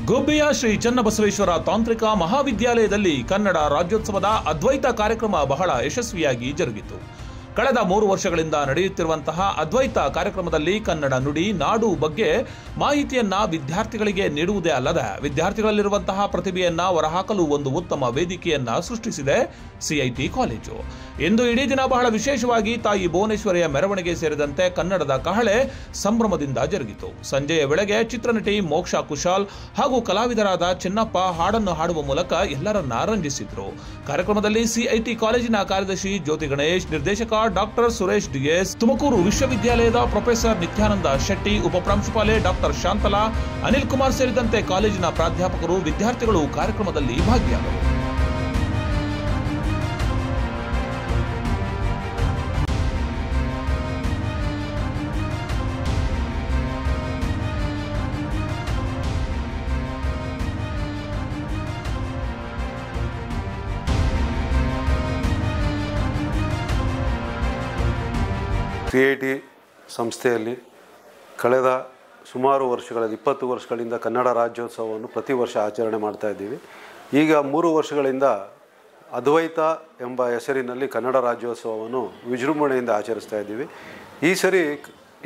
ಗುಬ್ಬಿಯ ಶ್ರೀ ಚನ್ನಬಸವೇಶ್ವರ ತಾಂತ್ರಿಕ ಮಹಾವಿದ್ಯಾಲಯದಲ್ಲಿ ಕನ್ನಡ ರಾಜ್ಯೋತ್ಸವದ ಅದ್ವೈತ ಕಾರ್ಯಕ್ರಮ ಬಹಳ ಯಶಸ್ವಿಯಾಗಿ ಜರುಗಿತು. ಕಳೆದ 3 ವರ್ಷಗಳಿಂದ ನಡೆಯುತ್ತಿರುವಂತಹ ಅದ್ವೈತ ಕಾರ್ಯಕ್ರಮದಲ್ಲಿ ಕನ್ನಡ ನುಡಿ ನಾಡು ಬಗ್ಗೆ ಮಾಹಿತಿಯನ್ನ ವಿದ್ಯಾರ್ಥಿಗಳಿಗೆ ನೀಡುವುದೇ ಅಲ್ಲದೆ ವಿದ್ಯಾರ್ಥಿಗಳಲ್ಲಿರುವಂತಹ ಪ್ರತಿಭೆಯನ್ನ ಹೊರಹಾಕಲು ಒಂದು ಉತ್ತಮ ವೇದಿಕೆಯನ್ನ ಸೃಷ್ಟಿಸಿದೆ ಸಿಐಟಿ ಕಾಲೇಜು. ಇಂದು ಇಡೀ ದಿನ ಬಹಳ ವಿಶೇಷವಾಗಿ ತಾಯಿ ಭುವನೇಶ್ವರಿಯ ಮೆರವಣಿಗೆ ಸೇರಿದಂತೆ ಕನ್ನಡದ ಕಹಳೆ ಸಂಭ್ರಮದಿಂದ ಜರುಗಿತು. ಸಂಜೆಯ ವೇಳೆಗೆ ಚಿತ್ರನಟಿ ಮೋಕ್ಷಾ ಕುಶಾಲ್ ಹಾಗೂ ಕಲಾವಿದರಾದ ಚಿನ್ನಪ್ಪ ಹಾಡನ್ನು ಹಾಡುವ ಮೂಲಕ ಎಲ್ಲರನ್ನ ರಂಜಿಸಿದ್ರು. ಕಾರ್ಯಕ್ರಮದಲ್ಲಿ ಸಿಐಟಿ ಕಾಲೇಜಿನ ಕಾರ್ಯದರ್ಶಿ ಜ್ಯೋತಿ ಗಣೇಶ್, ನಿರ್ದೇಶಕ ಡಾಕ್ಟರ್ ಸುರೇಶ್ ಡಿಎಸ್, ತುಮಕೂರು ವಿಶ್ವವಿದ್ಯಾಲಯದ ಪ್ರೊಫೆಸರ್ ನಿತ್ಯಾನಂದ ಶೆಟ್ಟಿ, ಉಪಪ್ರಾಂಶುಪಾಲೆ ಡಾಕ್ಟರ್ ಶಾಂತಲಾ, ಅನಿಲ್ ಕುಮಾರ್ ಸೇರಿದಂತೆ ಕಾಲೇಜಿನ ಪ್ರಾಧ್ಯಾಪಕರು, ವಿದ್ಯಾರ್ಥಿಗಳು ಕಾರ್ಯಕ್ರಮದಲ್ಲಿ ಭಾಗಿಯಾದರು. ಸಿಐಟಿ ಸಂಸ್ಥೆಯಲ್ಲಿ ಕಳೆದ ಸುಮಾರು ವರ್ಷಗಳಲ್ಲಿ 20 ವರ್ಷಗಳಿಂದ ಕನ್ನಡ ರಾಜ್ಯೋತ್ಸವವನ್ನು ಪ್ರತಿ ವರ್ಷ ಆಚರಣೆ ಮಾಡ್ತಾ ಇದ್ದೀವಿ. ಈಗ 3 ವರ್ಷಗಳಿಂದ ಅದ್ವೈತ ಎಂಬ ಹೆಸರಿನಲ್ಲಿ ಕನ್ನಡ ರಾಜ್ಯೋತ್ಸವವನ್ನು ವಿಜೃಂಭಣೆಯಿಂದ ಆಚರಿಸ್ತಾ ಇದ್ದೀವಿ. ಈ ಸರಿ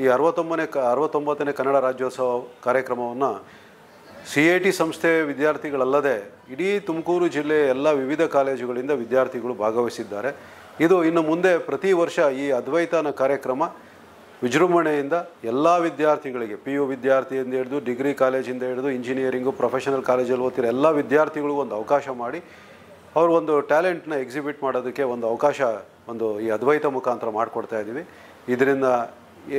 ಈ 69ನೇ ಕನ್ನಡ ರಾಜ್ಯೋತ್ಸವ ಕಾರ್ಯಕ್ರಮವನ್ನು ಸಿಐಟಿ ಸಂಸ್ಥೆ ವಿದ್ಯಾರ್ಥಿಗಳಲ್ಲದೆ ಇಡೀ ತುಮಕೂರು ಜಿಲ್ಲೆಯ ಎಲ್ಲ ವಿವಿಧ ಕಾಲೇಜುಗಳಿಂದ ವಿದ್ಯಾರ್ಥಿಗಳು ಭಾಗವಹಿಸಿದ್ದಾರೆ. ಇದು ಇನ್ನು ಮುಂದೆ ಪ್ರತಿ ವರ್ಷ ಈ ಅದ್ವೈತನ ಕಾರ್ಯಕ್ರಮ ವಿಜೃಂಭಣೆಯಿಂದ ಎಲ್ಲ ವಿದ್ಯಾರ್ಥಿಗಳಿಗೆ, PU ವಿದ್ಯಾರ್ಥಿಯಿಂದ ಹಿಡಿದು ಡಿಗ್ರಿ ಕಾಲೇಜಿಂದ ಹಿಡಿದು ಇಂಜಿನಿಯರಿಂಗು, ಪ್ರೊಫೆಷನಲ್ ಕಾಲೇಜಲ್ಲಿ ಓದ್ತಿರೋ ಎಲ್ಲ ವಿದ್ಯಾರ್ಥಿಗಳಿಗೂ ಒಂದು ಅವಕಾಶ ಮಾಡಿ ಅವರು ಒಂದು ಟ್ಯಾಲೆಂಟ್ನ ಎಕ್ಸಿಬಿಟ್ ಮಾಡೋದಕ್ಕೆ ಒಂದು ಅವಕಾಶ ಈ ಅದ್ವೈತ ಮುಖಾಂತರ ಮಾಡಿಕೊಡ್ತಾ ಇದ್ದೀವಿ.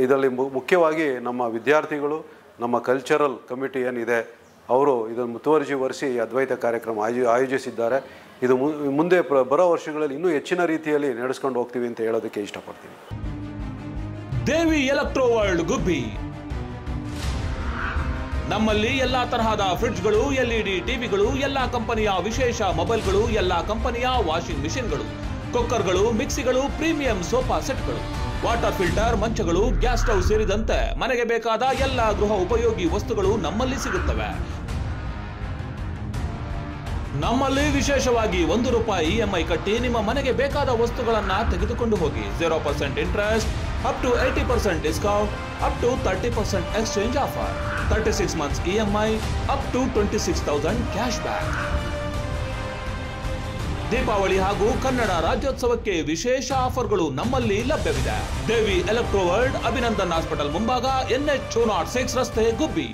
ಇದರಲ್ಲಿ ಮುಖ್ಯವಾಗಿ ನಮ್ಮ ವಿದ್ಯಾರ್ಥಿಗಳು, ನಮ್ಮ ಕಲ್ಚರಲ್ ಕಮಿಟಿ ಏನಿದೆ ಅವರು ಇದನ್ನು ಮುತುವರ್ಜಿ ವಹಿಸಿ ಈ ಅದ್ವೈತ ಕಾರ್ಯಕ್ರಮ ಆಯೋಜಿಸಿದ್ದಾರೆ. ಇದು ಮುಂದೆ ಬರೋ ವರ್ಷಗಳಲ್ಲಿ ಇನ್ನೂ ಹೆಚ್ಚಿನ ರೀತಿಯಲ್ಲಿ ನಡೆಸ್ಕೊಂಡು ಹೋಗ್ತೀವಿ ಅಂತ ಹೇಳೋದಕ್ಕೆ ಇಷ್ಟಪಡ್ತೀನಿ. ದೇವಿ ಎಲೆಕ್ಟ್ರೋ ವರ್ಲ್ಡ್ ಗುಬ್ಬಿ. ನಮ್ಮಲ್ಲಿ ಎಲ್ಲಾ ತರಹದ ಫ್ರಿಡ್ಜ್ಗಳು, LED ಟಿವಿಗಳು, ಎಲ್ಲಾ ಕಂಪನಿಯ ವಿಶೇಷ ಮೊಬೈಲ್ಗಳು, ಎಲ್ಲಾ ಕಂಪನಿಯ ವಾಷಿಂಗ್ ಮಿಷಿನ್ಗಳು, ಕುಕ್ಕರ್ಗಳು, ಮಿಕ್ಸಿಗಳು, ಪ್ರೀಮಿಯಂ ಸೋಫಾ ಸೆಟ್ಗಳು, ವಾಟರ್ ಫಿಲ್ಟರ್, ಮಂಚಗಳು, ಗ್ಯಾಸ್ ಸ್ಟವ್ ಸೇರಿದಂತೆ ಮನೆಗೆ ಬೇಕಾದ ಎಲ್ಲಾ ಗೃಹ ಉಪಯೋಗಿ ವಸ್ತುಗಳು ನಮ್ಮಲ್ಲಿ ಸಿಗುತ್ತವೆ. ನಮ್ಮಲ್ಲಿ ವಿಶೇಷವಾಗಿ ₹1 EMI ಕಟ್ಟಿ ನಿಮ್ಮ ಮನೆಗೆ ಬೇಕಾದ ವಸ್ತುಗಳನ್ನ ತೆಗೆದುಕೊಂಡು ಹೋಗಿ. 0% interest, up to 80% discount, up to 30% exchange offer, 36 months EMI, up to 26,000 cash back. Deepavali ಹಾಗೂ ಕನ್ನಡ ರಾಜ್ಯೋತ್ಸವಕ್ಕೆ ವಿಶೇಷ ಆಫರ್ಗಳು ನಮ್ಮಲ್ಲಿ ಲಭ್ಯವಿದೆ. Devi electro world, Abhinandan hospital ಮುಂಭಾಗ, NH 206 ರಸ್ತೆ, ಗುಬ್ಬಿ.